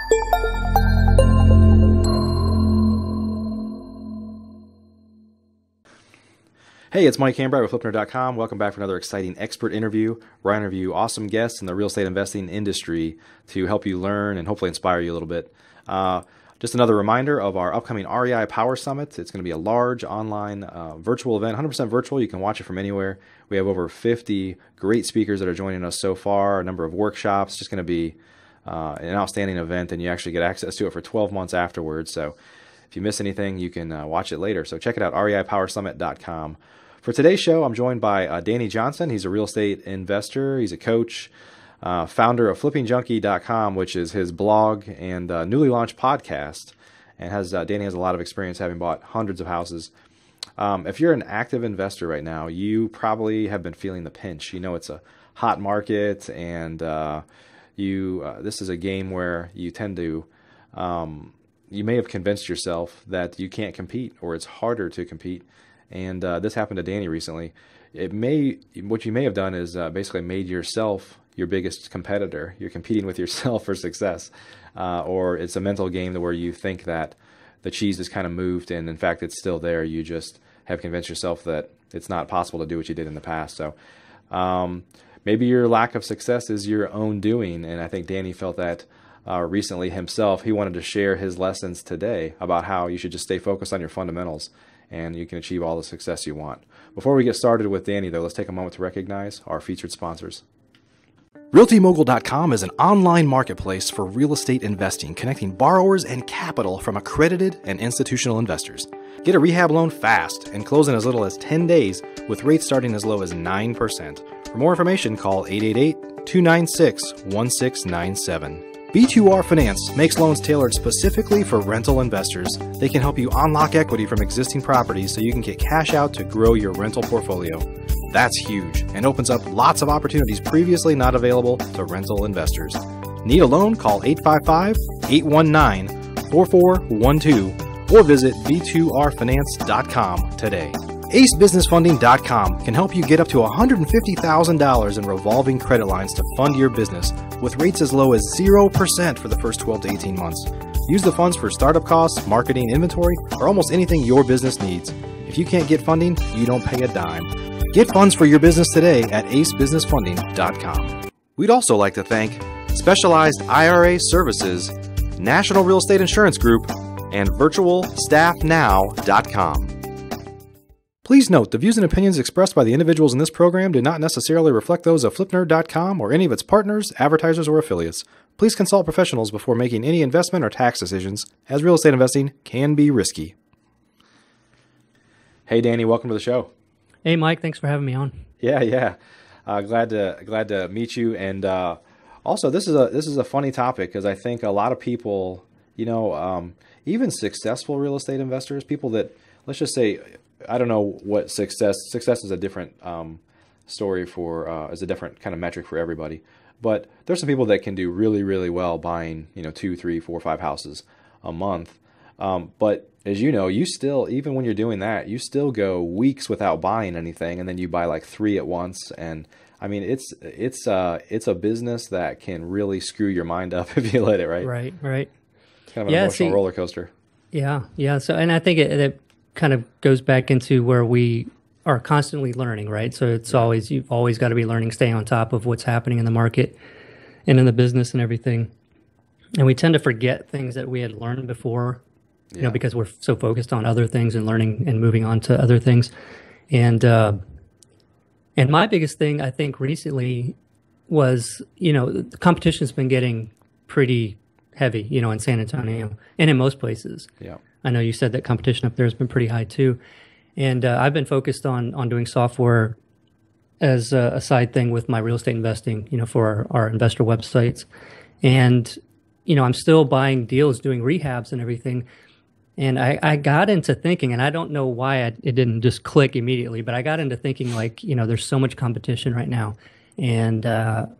Hey, it's Mike Hambright with FlipNerd.com. Welcome back for another exciting expert interview where I interview awesome guests in the real estate investing industry to help you learn and hopefully inspire you a little bit. Just another reminder of our upcoming REI Power Summit. It's going to be a large online virtual event, 100% virtual. You can watch it from anywhere. We have over 50 great speakers that are joining us so far, a number of workshops. It's just going to be an outstanding event, and you actually get access to it for 12 months afterwards. So if you miss anything, you can watch it later. So check it out, reipowersummit.com. For today's show, I'm joined by Danny Johnson. He's a real estate investor. He's a coach, founder of FlippingJunkie.com, which is his blog and newly launched podcast. And Danny has a lot of experience having bought hundreds of houses. If you're an active investor right now, you probably have been feeling the pinch. You know it's a hot market, and this is a game where you tend to you may have convinced yourself that you can't compete or it's harder to compete. And this happened to Danny recently. What you may have done is basically made yourself your biggest competitor. You're competing with yourself for success, or it's a mental game where you think that the cheese is kind of moved, and in fact it's still there. You just have convinced yourself that it's not possible to do what you did in the past. So maybe your lack of success is your own doing, and I think Danny felt that recently himself. He wanted to share his lessons today about how you should just stay focused on your fundamentals, and you can achieve all the success you want. Before we get started with Danny, though, let's take a moment to recognize our featured sponsors. RealtyMogul.com is an online marketplace for real estate investing, connecting borrowers and capital from accredited and institutional investors. Get a rehab loan fast and close in as little as 10 days with rates starting as low as 9%. For more information, call 888-296-1697. B2R Finance makes loans tailored specifically for rental investors. They can help you unlock equity from existing properties so you can get cash out to grow your rental portfolio. That's huge and opens up lots of opportunities previously not available to rental investors. Need a loan? Call 855-819-4412 or visit b2rfinance.com today. AceBusinessFunding.com can help you get up to $150,000 in revolving credit lines to fund your business with rates as low as 0% for the first 12 to 18 months. Use the funds for startup costs, marketing, inventory, or almost anything your business needs. If you can't get funding, you don't pay a dime. Get funds for your business today at AceBusinessFunding.com. We'd also like to thank Specialized IRA Services, National Real Estate Insurance Group, and VirtualStaffNow.com. Please note, the views and opinions expressed by the individuals in this program do not necessarily reflect those of FlipNerd.com or any of its partners, advertisers, or affiliates. Please consult professionals before making any investment or tax decisions, as real estate investing can be risky. Hey, Danny, welcome to the show. Hey, Mike, thanks for having me on. Yeah. Glad to meet you. And also, this is a funny topic because I think a lot of people, even successful real estate investors, people that, let's just say, I don't know what success is a different story is a different kind of metric for everybody. But there's some people that can do really, really well buying, 2, 3, 4, 5 houses a month. But as you know, you still, even when you're doing that, you still go weeks without buying anything, and then you buy like 3 at once. And I mean, it's a business that can really screw your mind up if you let it, right? Right. It's kind of an emotional roller coaster. Yeah. So, and I think it kind of goes back into where we are constantly learning, right? So you've always got to be learning, staying on top of what's happening in the market and in the business and everything. And we tend to forget things that we had learned before, because we're so focused on other things and learning and moving on to other things. And my biggest thing, I think, recently was, the competition's been getting pretty heavy, in San Antonio and in most places. Yeah. I know you said that competition up there has been pretty high too. And I've been focused on doing software as a side thing with my real estate investing, for our investor websites. And, I'm still buying deals, doing rehabs and everything. And I got into thinking, and I don't know why it didn't just click immediately, but I got into thinking there's so much competition right now. And, I'm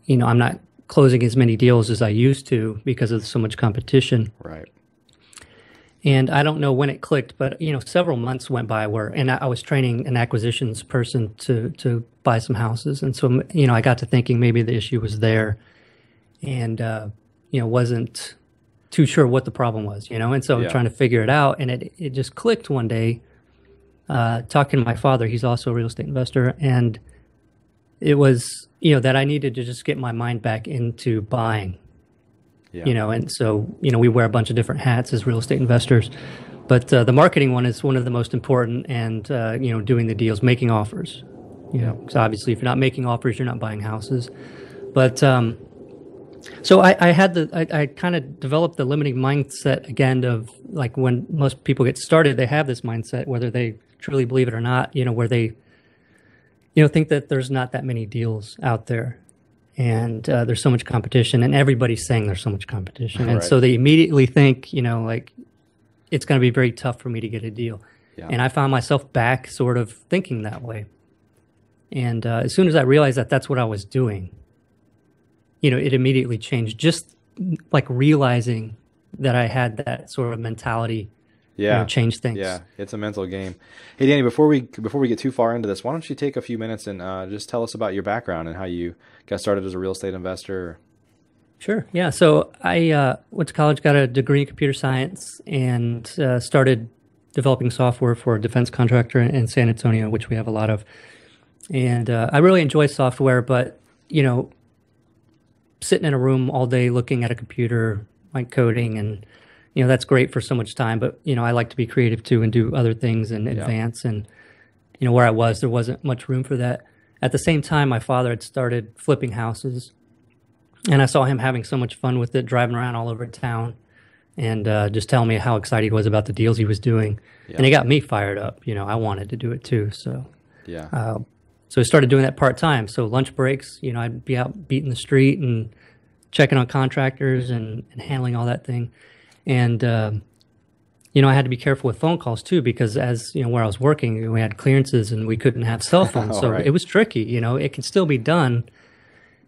not closing as many deals as I used to because of so much competition. Right. And I don't know when it clicked, but several months went by and I was training an acquisitions person to buy some houses, and so I got to thinking maybe the issue was there, and wasn't too sure what the problem was, and so I'm trying to figure it out. And it just clicked one day, talking to my father. He's also a real estate investor. And it was, that I needed to just get my mind back into buying, and so, we wear a bunch of different hats as real estate investors. But the marketing one is one of the most important, and, doing the deals, making offers, because obviously if you're not making offers, you're not buying houses. But so I kind of developed the limiting mindset again of like when most people get started, they have this mindset, whether they truly believe it or not, where they, think that there's not that many deals out there, and there's so much competition, and everybody's saying there's so much competition. And so they immediately think, like it's going to be very tough for me to get a deal. Yeah. And I found myself back sort of thinking that way. And as soon as I realized that that's what I was doing, it immediately changed. Just like realizing that I had that sort of mentality, change things. Yeah, it's a mental game. Hey, Danny, before we get too far into this, why don't you take a few minutes and just tell us about your background and how you got started as a real estate investor? Sure. Yeah. So I went to college, got a degree in computer science, and started developing software for a defense contractor in San Antonio, which we have a lot of. And I really enjoy software, but sitting in a room all day looking at a computer, like coding, and that's great for so much time. But I like to be creative too and do other things and advance. And where I was, there wasn't much room for that. At the same time, my father had started flipping houses, and I saw him having so much fun with it, driving around all over town, and just telling me how excited he was about the deals he was doing. And it got me fired up. I wanted to do it too. So so I started doing that part-time. So lunch breaks, I'd be out beating the street and checking on contractors and handling all that thing. And, I had to be careful with phone calls too, because as, where I was working, we had clearances and we couldn't have cell phones. So it was tricky, it can still be done.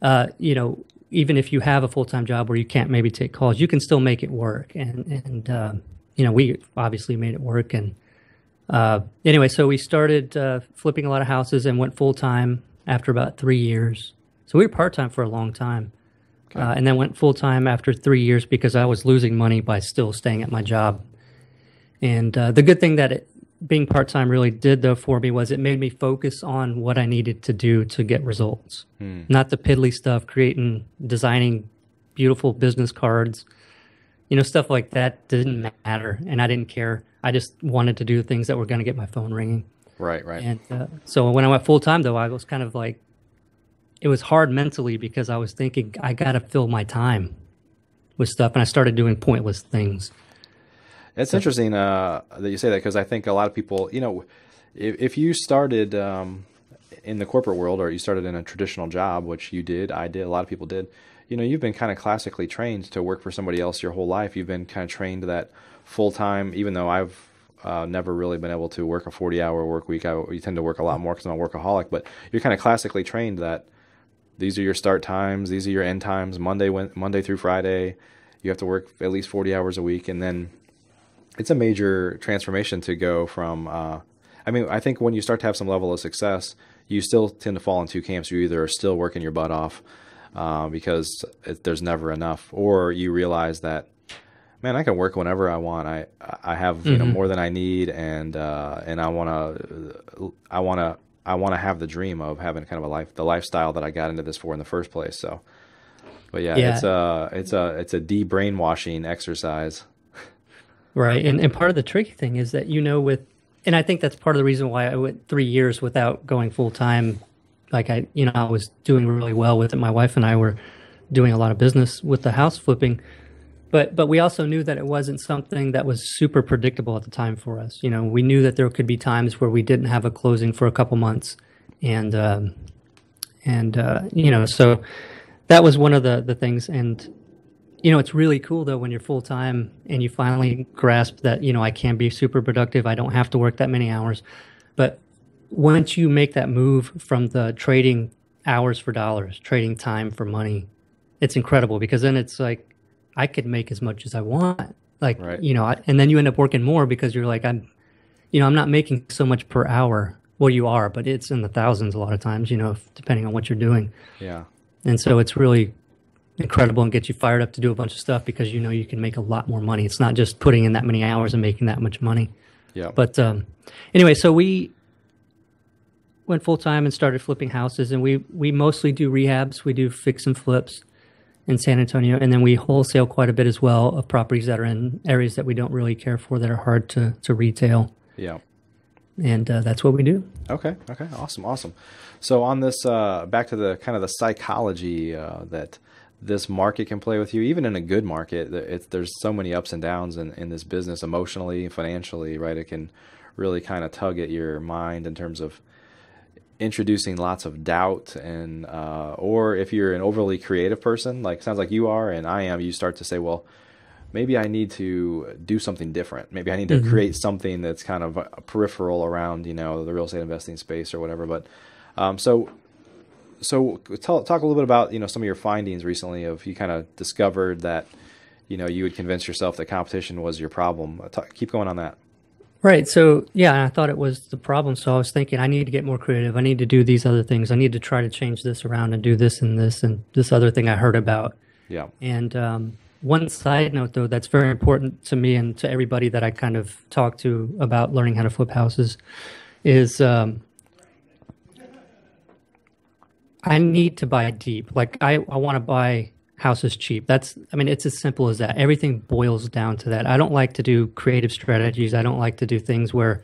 Even if you have a full-time job where you can't maybe take calls, you can still make it work. And we obviously made it work. And anyway, so we started flipping a lot of houses and went full-time after about 3 years. So we were part-time for a long time. Okay. And then went full-time after 3 years because I was losing money by still staying at my job. And the good thing that being part-time really did, though, for me was it made me focus on what I needed to do to get results. Not the piddly stuff, designing beautiful business cards. Stuff like that didn't matter, and I didn't care. I just wanted to do things that were going to get my phone ringing. Right. And so when I went full-time, though, I was kind of like, it was hard mentally because I was thinking, I got to fill my time with stuff, and I started doing pointless things. It's interesting that you say that, because I think a lot of people, if you started in the corporate world, or you started in a traditional job, which you did, I did, a lot of people did, you've been kind of classically trained to work for somebody else your whole life. You've been kind of trained that full-time, even though I've never really been able to work a 40-hour work week. You tend to work a lot more because I'm a workaholic, but you're kind of classically trained that these are your start times, these are your end times, Monday through Friday. You have to work at least 40 hours a week, and then it's a major transformation to go from, I think when you start to have some level of success, you still tend to fall in two camps. You either are still working your butt off because there's never enough, or you realize that, man, I can work whenever I want. I have more than I need, and I want to have the dream of having kind of the lifestyle that I got into this for in the first place. So, but it's a de-brainwashing exercise. Right. And part of the tricky thing is that, and I think that's part of the reason why I went 3 years without going full time. Like I was doing really well with it. My wife and I were doing a lot of business with the house flipping, but we also knew that it wasn't something that was super predictable at the time for us. We knew that there could be times where we didn't have a closing for a couple months. And so that was one of the things. And, it's really cool, though, when you're full-time and you finally grasp that, I can be super productive. I don't have to work that many hours. But once you make that move from the trading hours for dollars, trading time for money, it's incredible, because then it's like I could make as much as I want. Like, right. And then you end up working more because you're like, I'm not making so much per hour. Well, you are, but it's in the thousands a lot of times, depending on what you're doing. Yeah. And so it's really incredible and gets you fired up to do a bunch of stuff because you know you can make a lot more money. It's not just putting in that many hours and making that much money. Yeah. But anyway, so we went full time and started flipping houses, and we mostly do rehabs. We do fix and flips in San Antonio, and then we wholesale quite a bit as well of properties that are in areas that we don't really care for, that are hard to retail. Yeah. And that's what we do. Okay. Awesome. So on this, back to the kind of the psychology that this market can play with you, even in a good market, there's so many ups and downs in this business, emotionally, financially, right? It can really kind of tug at your mind in terms of introducing lots of doubt, and or if you're an overly creative person, like sounds like you are and I am, you start to say, well, maybe I need to do something different. Maybe I need to create something that's kind of a peripheral around, the real estate investing space or whatever. But so talk a little bit about, some of your findings recently of you kind of discovered that, you would convince yourself that competition was your problem. Keep going on that. Right. So, yeah, I thought it was the problem. So I was thinking, I need to get more creative. I need to do these other things. I need to try to change this around and do this and this other thing I heard about. Yeah. And one side note, though, that's very important to me and to everybody that I kind of talk to about learning how to flip houses is I need to buy deep. Like I want to buy houses cheap. It's as simple as that. Everything boils down to that. I don't like to do creative strategies. I don't like to do things where,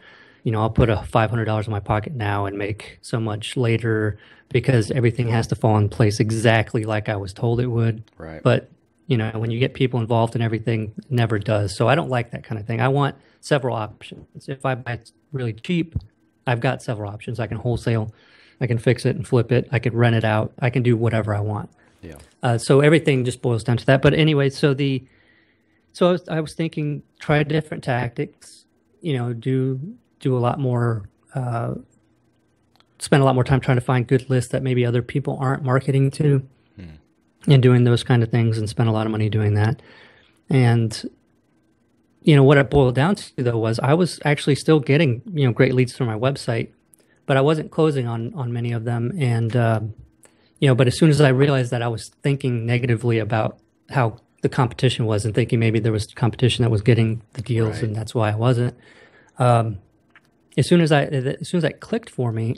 I'll put a $500 in my pocket now and make so much later because everything has to fall in place exactly like I was told it would. Right. But, when you get people involved in everything, it never does. So I don't like that kind of thing. I want several options. If I buy it really cheap, I've got several options. I can wholesale, I can fix it and flip it, I can rent it out, I can do whatever I want. Yeah. So everything just boils down to that. But anyway, I was thinking, try different tactics. Do a lot more. Spend a lot more time trying to find good lists that maybe other people aren't marketing to, and doing those kind of things, and spend a lot of money doing that. And what it boiled down to though was I was actually still getting great leads through my website, but I wasn't closing on many of them. And but as soon as I realized that I was thinking negatively about how the competition was and thinking maybe there was competition that was getting the deals, right, and that's why I wasn't. As soon as that clicked for me,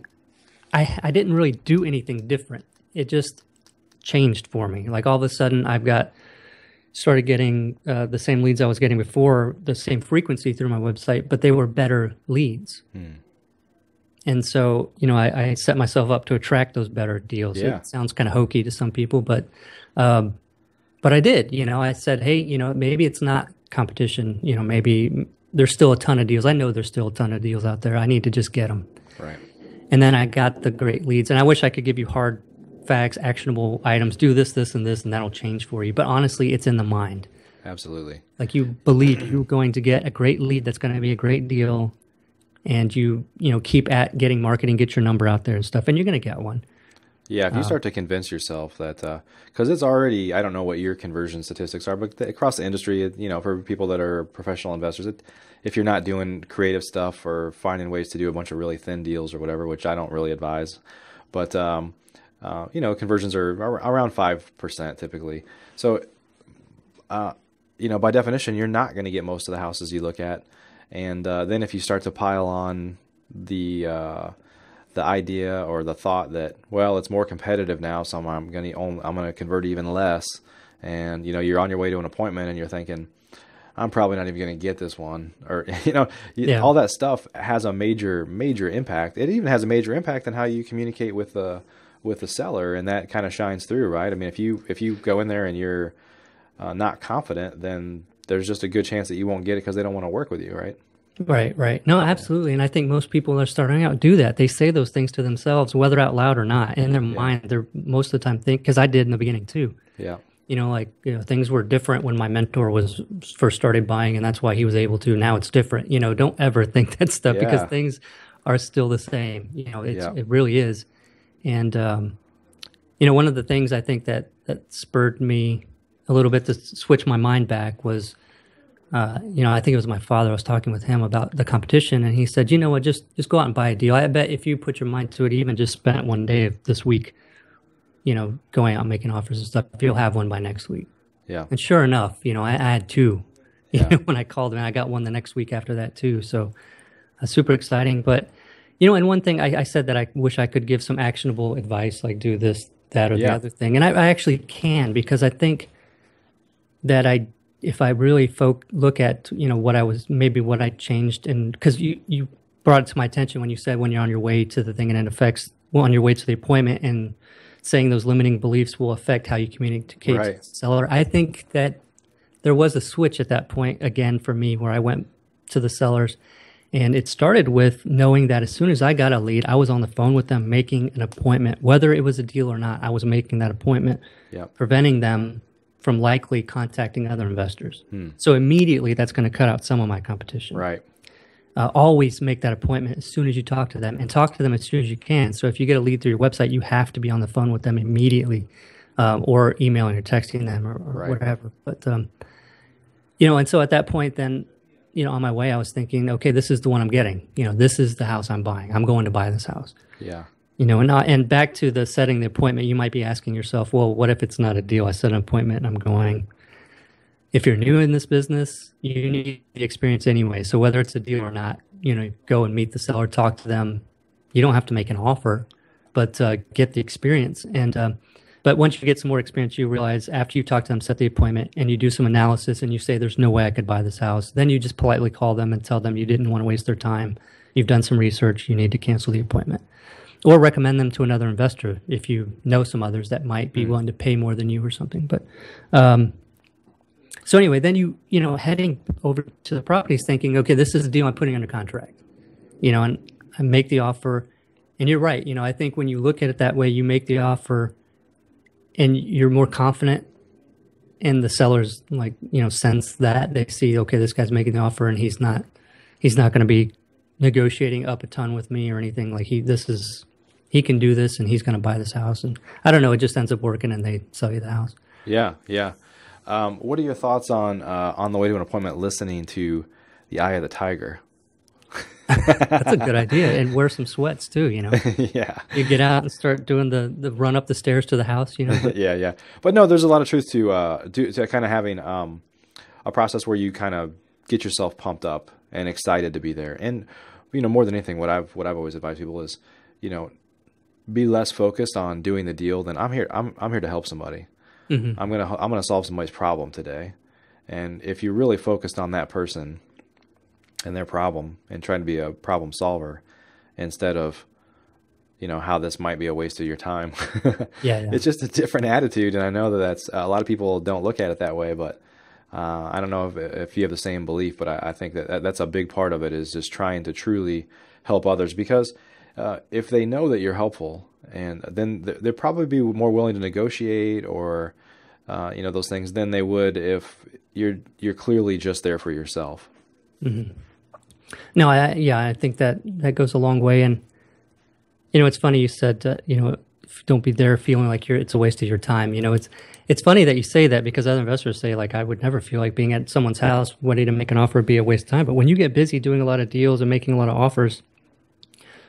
I didn't really do anything different. It just changed for me. Like all of a sudden started getting the same leads I was getting before, the same frequency through my website, but they were better leads. And so, I set myself up to attract those better deals. Yeah. It sounds kind of hokey to some people, but I did. I said, hey, maybe it's not competition. Maybe there's still a ton of deals. I know there's still a ton of deals out there. I need to just get them. Right. And then I got the great leads. And I wish I could give you hard facts, actionable items. Do this, this, and this, and that'll change for you. But honestly, it's in the mind. Absolutely. Like you believe you're going to get a great lead that's going to be a great deal. And you keep at getting marketing, get your number out there and stuff, and you're going to get one. Yeah, if you start to convince yourself that, because it's already, I don't know what your conversion statistics are, but across the industry, for people that are professional investors, if you're not doing creative stuff or finding ways to do a bunch of really thin deals or whatever, which I don't really advise, but conversions are around 5% typically. So, by definition, you're not going to get most of the houses you look at. And then if you start to pile on the idea or the thought that, well, it's more competitive now, so I'm going to convert even less, and you're on your way to an appointment and you're thinking, I'm probably not even going to get this one, or all that stuff has a major impact. It even has a major impact on how you communicate with the seller, and that kind of shines through, right? I mean, if you go in there and you're not confident, then there's just a good chance that you won't get it because they don't want to work with you, right? Right. No, absolutely. And I think most people that are starting out do that. They say those things to themselves, whether out loud or not. In their mind, they're most of the time because I did in the beginning too. Yeah. Things were different when my mentor was first started buying, and that's why he was able to. Now it's different. Don't ever think that stuff because things are still the same. It really is. And, one of the things I think that spurred me a little bit to switch my mind back was, I think it was my father. I was talking with him about the competition, and he said, you know what, just go out and buy a deal. I bet if you put your mind to it, even just spent one day of this week going out and making offers and stuff, you'll have one by next week. Yeah. And sure enough, I had two. Yeah. When I called them, I got one the next week after that too. So super exciting. But, and one thing I said that I wish I could give some actionable advice, like do this, that, or the other thing. And I actually can, because I think that if I really look at, what I changed, and because you brought it to my attention when you said when you're on your way to the thing and it affects, on your way to the appointment, and saying those limiting beliefs will affect how you communicate to the seller. I think that there was a switch at that point again for me, where I went to the sellers, and it started with knowing that as soon as I got a lead, I was on the phone with them making an appointment, whether it was a deal or not. I was making that appointment, preventing them from likely contacting other investors. So immediately that's going to cut out some of my competition. Right. Always make that appointment as soon as you talk to them, and talk to them as soon as you can. So if you get a lead through your website, you have to be on the phone with them immediately, or emailing or texting them or whatever. But, and so at that point then, on my way, I was thinking, okay, this is the one I'm getting. This is the house I'm buying. I'm going to buy this house. Yeah. And back to the setting the appointment, you might be asking yourself, well, what if it's not a deal? I set an appointment and I'm going. If you're new in this business, you need the experience anyway. So whether it's a deal or not, go and meet the seller, talk to them. You don't have to make an offer, but get the experience. And but once you get some more experience, you realize after you talk to them, set the appointment, and you do some analysis, and you say, there's no way I could buy this house. Then you just politely call them and tell them you didn't want to waste their time. You've done some research. You need to cancel the appointment. Or recommend them to another investor if you know some others that might be willing to pay more than you or something. But so anyway, then heading over to the properties thinking, okay, this is a deal I'm putting under contract, and I make the offer. And you're right. I think when you look at it that way, you make the offer and you're more confident, and the sellers sense that. They see, okay, this guy's making the offer and he's not going to be negotiating up a ton with me or anything. Like he can do this and he's going to buy this house. And I don't know, it just ends up working and they sell you the house. Yeah. Yeah. What are your thoughts on the way to an appointment, listening to the Eye of the Tiger? That's a good idea. And wear some sweats too, Yeah. You get out and start doing the run up the stairs to the house, But, Yeah. But no, there's a lot of truth to kind of having a process where you kind of get yourself pumped up and excited to be there. And, more than anything, what I've always advised people is, be less focused on doing the deal than I'm here to help somebody. Mm-hmm. I'm gonna solve somebody's problem today. And if you're really focused on that person and their problem and trying to be a problem solver instead of, how this might be a waste of your time. Yeah. It's just a different attitude. And I know that's a lot of people don't look at it that way, but I don't know if you have the same belief, but I think that's a big part of it, is just trying to truly help others, because if they know that you're helpful, and then they'll probably be more willing to negotiate or those things than they would if you're clearly just there for yourself. Mm-hmm. No, I think that goes a long way. And it's funny you said don't be there feeling like it's a waste of your time. It's funny that you say that, because other investors say, like, I would never feel like being at someone's house ready to make an offer would be a waste of time. But when you get busy doing a lot of deals and making a lot of offers,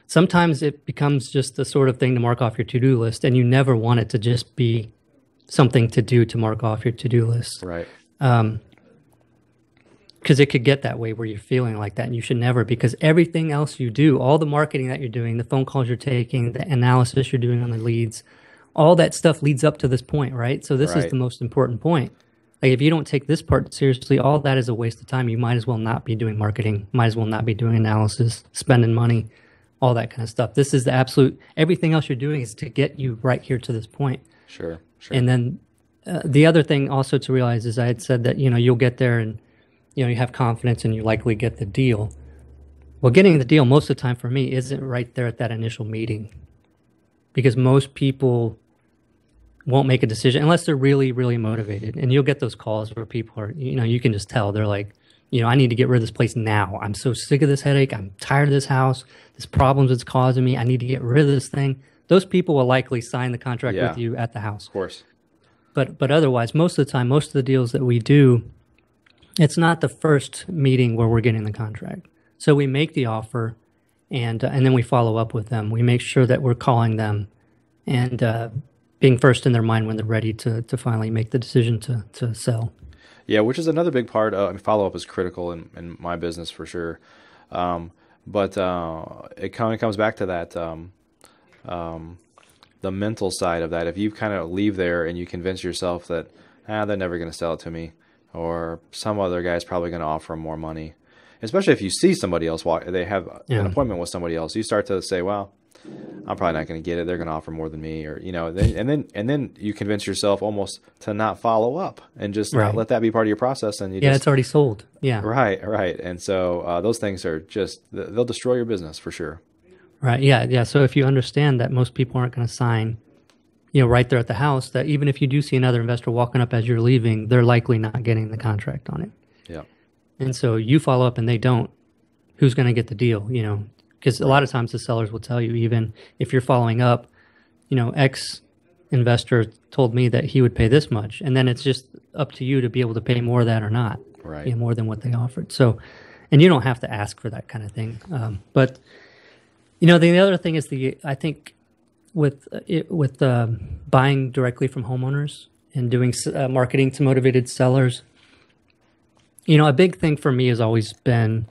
sometimes it becomes just the sort of thing to mark off your to-do list, and you never want it to just be something to do to mark off your to-do list. Right. Because it could get that way where you're feeling like that, and you should never, because everything else you do, all the marketing that you're doing, the phone calls you're taking, the analysis you're doing on the leads, all that stuff leads up to this point, right? So this is the most important point. Like, if you don't take this part seriously, all that is a waste of time. You might as well not be doing marketing, might as well not be doing analysis, spending money, all that kind of stuff. This is the absolute, everything else you're doing is to get you right here to this point. Sure. And then the other thing also to realize is, I had said that, you'll get there and, you have confidence and you likely get the deal. Well, getting the deal most of the time for me isn't right there at that initial meeting, because most people won't make a decision unless they're really, really motivated. And you'll get those calls where people are, you can just tell they're like, I need to get rid of this place now. I'm so sick of this headache. I'm tired of this house. This problems it's causing me. I need to get rid of this thing. Those people will likely sign the contract with you at the house. Of course. But otherwise, most of the time, most of the deals that we do, it's not the first meeting where we're getting the contract. So we make the offer, and then we follow up with them. We make sure that we're calling them and being first in their mind when they're ready to finally make the decision to sell. Yeah, which is another big part. Follow up is critical in my business for sure. But it kind of comes back to that, the mental side of that. If you kind of leave there and you convince yourself that, they're never going to sell it to me, or some other guy's probably going to offer them more money, especially if you see somebody else they have an appointment with somebody else, you start to say, well, I'm probably not going to get it. They're going to offer more than me, or and then you convince yourself almost to not follow up and just not let that be part of your process. And it's already sold. Yeah, right. And so those things are they'll destroy your business for sure. Right. Yeah. So if you understand that most people aren't going to sign, right there at the house, that even if you do see another investor walking up as you're leaving, they're likely not getting the contract on it. Yeah. And so you follow up and they don't, who's going to get the deal? Because a lot of times the sellers will tell you, even if you're following up, X investor told me that he would pay this much. And then it's just up to you to be able to pay more of that or not. Right. More than what they offered. So, and you don't have to ask for that kind of thing. But, the other thing is I think with buying directly from homeowners and doing marketing to motivated sellers, a big thing for me has always been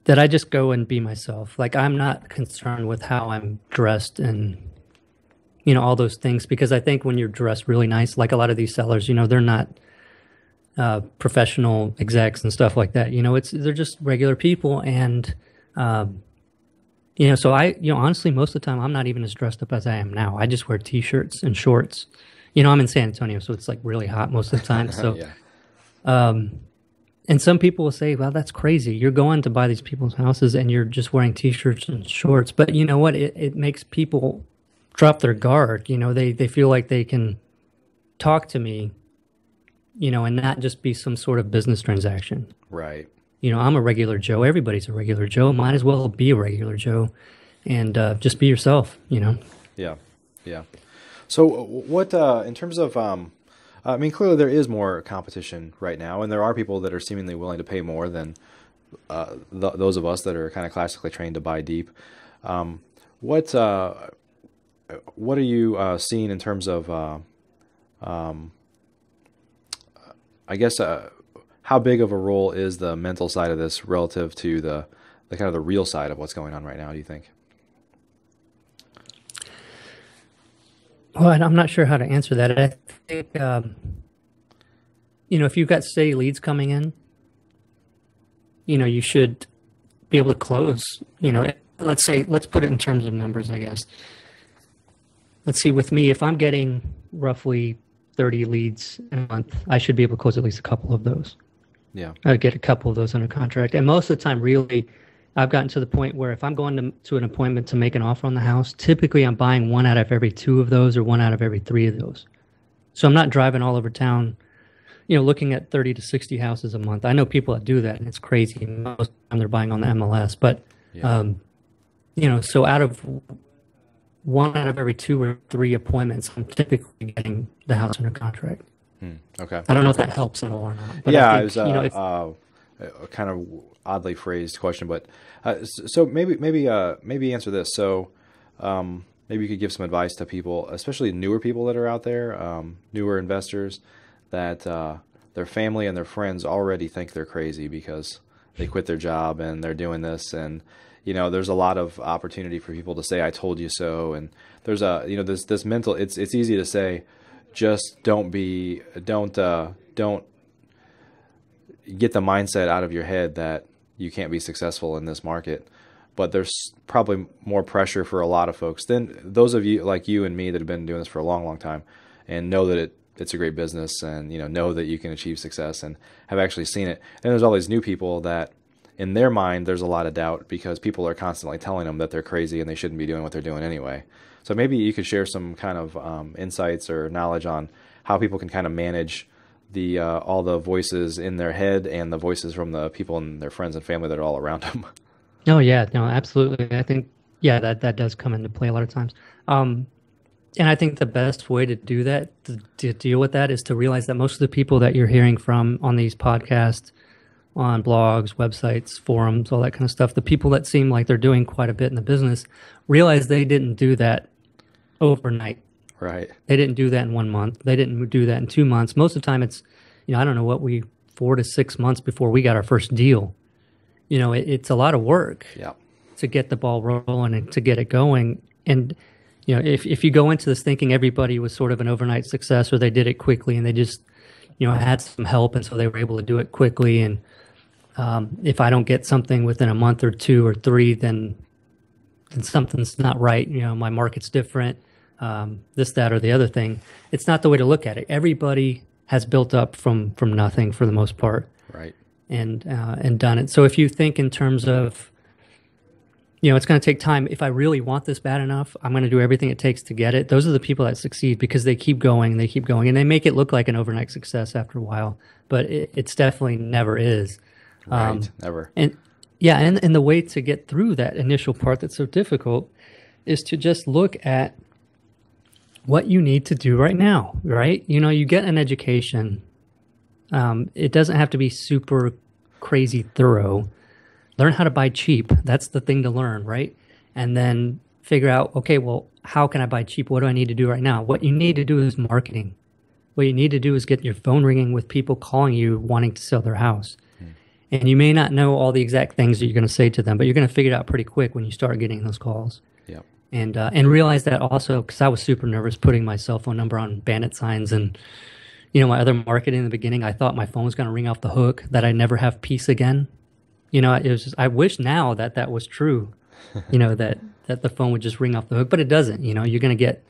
that I just go and be myself. Like, I'm not concerned with how I'm dressed and, all those things, because I think when you're dressed really nice, like a lot of these sellers, they're not professional execs and stuff like that. They're just regular people. And, so I, honestly, most of the time, I'm not even as dressed up as I am now. I just wear T-shirts and shorts. I'm in San Antonio, so it's like really hot most of the time. So, and some people will say, well, that's crazy. You're going to buy these people's houses and you're just wearing T-shirts and shorts. But you know what? It makes people drop their guard. They feel like they can talk to me, and not just be some sort of business transaction. Right. I'm a regular Joe. Everybody's a regular Joe. Might as well be a regular Joe and just be yourself, Yeah. Yeah. So what, in terms of, clearly there is more competition right now, and there are people that are seemingly willing to pay more than those of us that are kind of classically trained to buy deep. What are you seeing in terms of, how big of a role is the mental side of this relative to the kind of the real side of what's going on right now, do you think? Well, I'm not sure how to answer that. I think, if you've got steady leads coming in, you should be able to close, let's put it in terms of numbers, I guess. Let's see, with me, if I'm getting roughly 30 leads a month, I should be able to close at least a couple of those. Yeah. I get a couple of those under contract. And most of the time, really, I've gotten to the point where if I'm going to an appointment to make an offer on the house, typically I'm buying one out of every two of those or one out of every three of those. So I'm not driving all over town, looking at 30 to 60 houses a month. I know people that do that, and it's crazy. Most of the time they're buying on the MLS. But, so one out of every two or three appointments, I'm typically getting the house under contract. Okay. I don't know if that helps at all or not. But yeah, I think, it was a kind of oddly phrased question, but so maybe answer this. So maybe you could give some advice to people, especially newer people that are out there, newer investors, that their family and their friends already think they're crazy because they quit their job and they're doing this, and there's a lot of opportunity for people to say, "I told you so," and there's this mental. It's easy to say, just don't get the mindset out of your head that you can't be successful in this market. But there's probably more pressure for a lot of folks than those of you like you and me that have been doing this for a long, long time and know that it's a great business, and know that you can achieve success and have actually seen it. And there's all these new people that in their mind there's a lot of doubt because people are constantly telling them that they're crazy and they shouldn't be doing what they're doing anyway. So maybe you could share some kind of insights or knowledge on how people can kind of manage the all the voices in their head and the voices from the people and their friends and family that are all around them. Oh yeah, no, absolutely. I think that does come into play a lot of times. And I think the best way to do that, to deal with that, is to realize that most of the people that you're hearing from on these podcasts, on blogs, websites, forums, all that kind of stuff, the people that seem like they're doing quite a bit in the business, realize they didn't do that overnight. Right. They didn't do that in 1 month. They didn't do that in 2 months. Most of the time it's, I don't know what 4 to 6 months before we got our first deal. It's a lot of work Yeah. to get the ball rolling and to get it going. And, if you go into this thinking everybody was sort of an overnight success or they did it quickly and they just, had some help and so they were able to do it quickly. And if I don't get something within a month or 2 or 3, then something's not right. My market's different, this, that, or the other thing. It's not the way to look at it. Everybody has built up from nothing for the most part. Right. And done it. So if you think in terms of, it's going to take time. If I really want this bad enough, I'm going to do everything it takes to get it. Those are the people that succeed because they keep going, and they make it look like an overnight success after a while. But it's definitely never is. Right. Never. And yeah, and the way to get through that initial part that's so difficult is to just look at what you need to do right now, right? You get an education. It doesn't have to be super crazy thorough. Learn how to buy cheap. That's the thing to learn, right? And then figure out, okay, well, how can I buy cheap? What do I need to do right now? What you need to do is marketing. What you need to do is get your phone ringing with people calling you wanting to sell their house. And you may not know all the exact things that you're going to say to them, but you're going to figure it out pretty quick when you start getting those calls. Yep. And realize that also, because I was super nervous putting my cell phone number on bandit signs and, my other marketing in the beginning, I thought my phone was going to ring off the hook, that I'd never have peace again. It was just, I wish now that was true, that the phone would just ring off the hook, but it doesn't. You're going to get,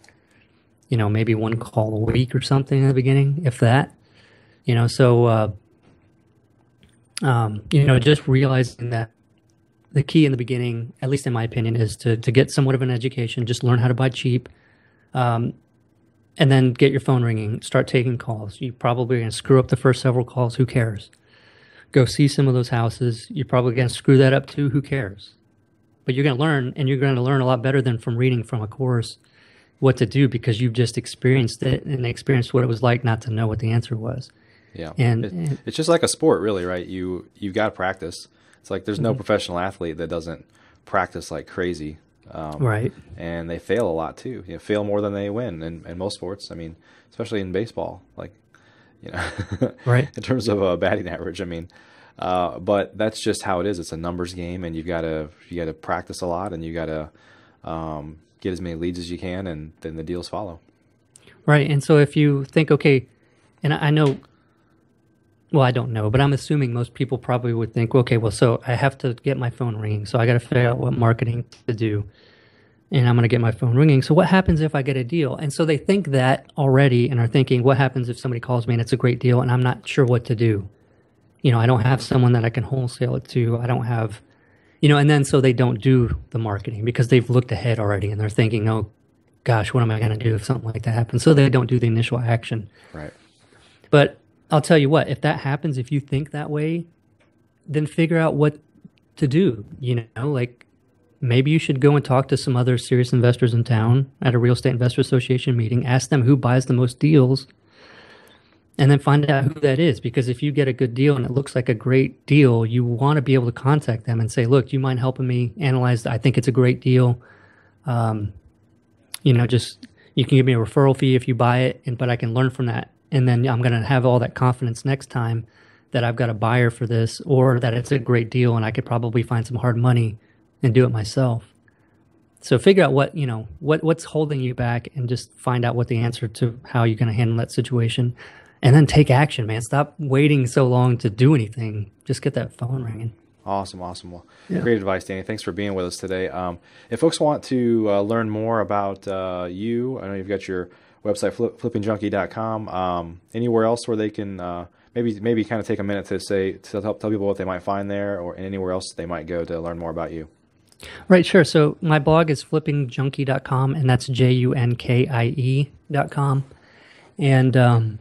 maybe one call a week or something in the beginning, if that. So, just realizing that the key in the beginning, at least in my opinion, is to get somewhat of an education, just learn how to buy cheap, and then get your phone ringing, start taking calls. You probably are going to screw up the first several calls. Who cares? Go see some of those houses. You're probably going to screw that up too. Who cares? But you're going to learn, and you're going to learn a lot better than from reading from a course what to do because you've just experienced it and experienced what it was like not to know what the answer was. Yeah. And it's just like a sport, really, right? You've got to practice. It's like there's no professional athlete that doesn't practice like crazy. Right. And they fail a lot too. Fail more than they win in most sports. I mean, especially in baseball, like, right. in terms of batting average. I mean, but that's just how it is. It's a numbers game, and you got to practice a lot, and you got to get as many leads as you can, and then the deals follow. Right. And so if you think, okay, and I know, well, I don't know, but I'm assuming most people probably would think, okay, well, so I have to get my phone ringing, so I got to figure out what marketing to do, and I'm going to get my phone ringing. So what happens if I get a deal? And so they think that already and are thinking, what happens if somebody calls me and it's a great deal and I'm not sure what to do? I don't have someone that I can wholesale it to. I don't have, and then so they don't do the marketing because they've looked ahead already and they're thinking, oh, gosh, what am I going to do if something like that happens? So they don't do the initial action. Right. But I'll tell you what, if that happens, if you think that way, then figure out what to do. Like maybe you should go and talk to some other serious investors in town at a Real Estate Investor Association meeting, ask them who buys the most deals, and then find out who that is. Because if you get a good deal and it looks like a great deal, you want to be able to contact them and say, look, do you mind helping me analyze that? I think it's a great deal. Just you can give me a referral fee if you buy it, but I can learn from that. And then I'm going to have all that confidence next time that I've got a buyer for this, or that it's a great deal and I could probably find some hard money and do it myself. So figure out what's holding you back and just find out what the answer to how you're going to handle that situation. And then take action, man. Stop waiting so long to do anything. Just get that phone ringing. Awesome. Well, Great advice, Danny. Thanks for being with us today. If folks want to learn more about you, I know you've got your website, flippingjunkie.com. Anywhere else where they can maybe kind of take a minute to tell people what they might find there, or anywhere else they might go to learn more about you. Right, sure. So my blog is flippingjunkie.com, and that's JUNKIE.com. And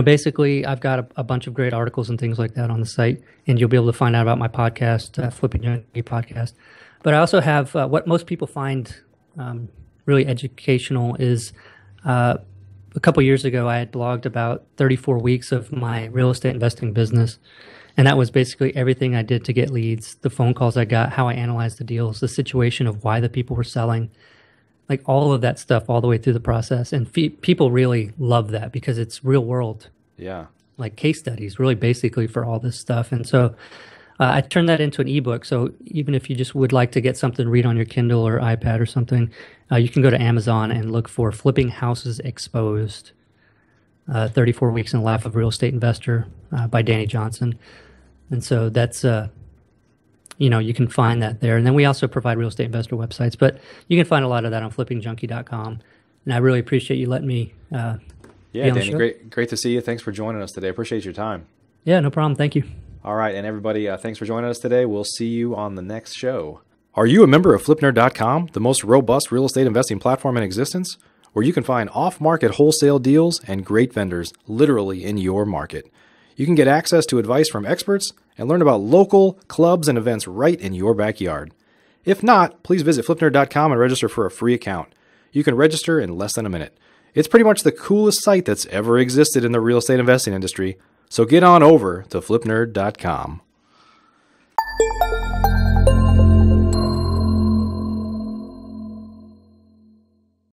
basically, I've got a bunch of great articles and things like that on the site, and you'll be able to find out about my podcast, Flipping Junkie Podcast. But I also have what most people find really educational is a couple years ago, I had blogged about 34 weeks of my real estate investing business, and that was basically everything I did to get leads, the phone calls I got, how I analyzed the deals, the situation of why the people were selling, like all of that stuff all the way through the process. And people really love that because it's real world, Yeah. like case studies, really basically for all this stuff. And so I turned that into an ebook. So even if you just would like to get something to read on your Kindle or iPad or something, you can go to Amazon and look for Flipping Houses Exposed, 34 Weeks in the Life of a Real Estate Investor by Danny Johnson. And so that's, you can find that there. And then we also provide real estate investor websites, but you can find a lot of that on flippingjunkie.com. And I really appreciate you letting me Yeah, be on the Danny, show. great to see you. Thanks for joining us today. Appreciate your time. Yeah, no problem. Thank you. All right, and everybody, thanks for joining us today. We'll see you on the next show. Are you a member of FlipNerd.com, the most robust real estate investing platform in existence, where you can find off-market wholesale deals and great vendors literally in your market? You can get access to advice from experts and learn about local clubs and events right in your backyard. If not, please visit FlipNerd.com and register for a free account. You can register in less than a minute. It's pretty much the coolest site that's ever existed in the real estate investing industry. So get on over to FlipNerd.com.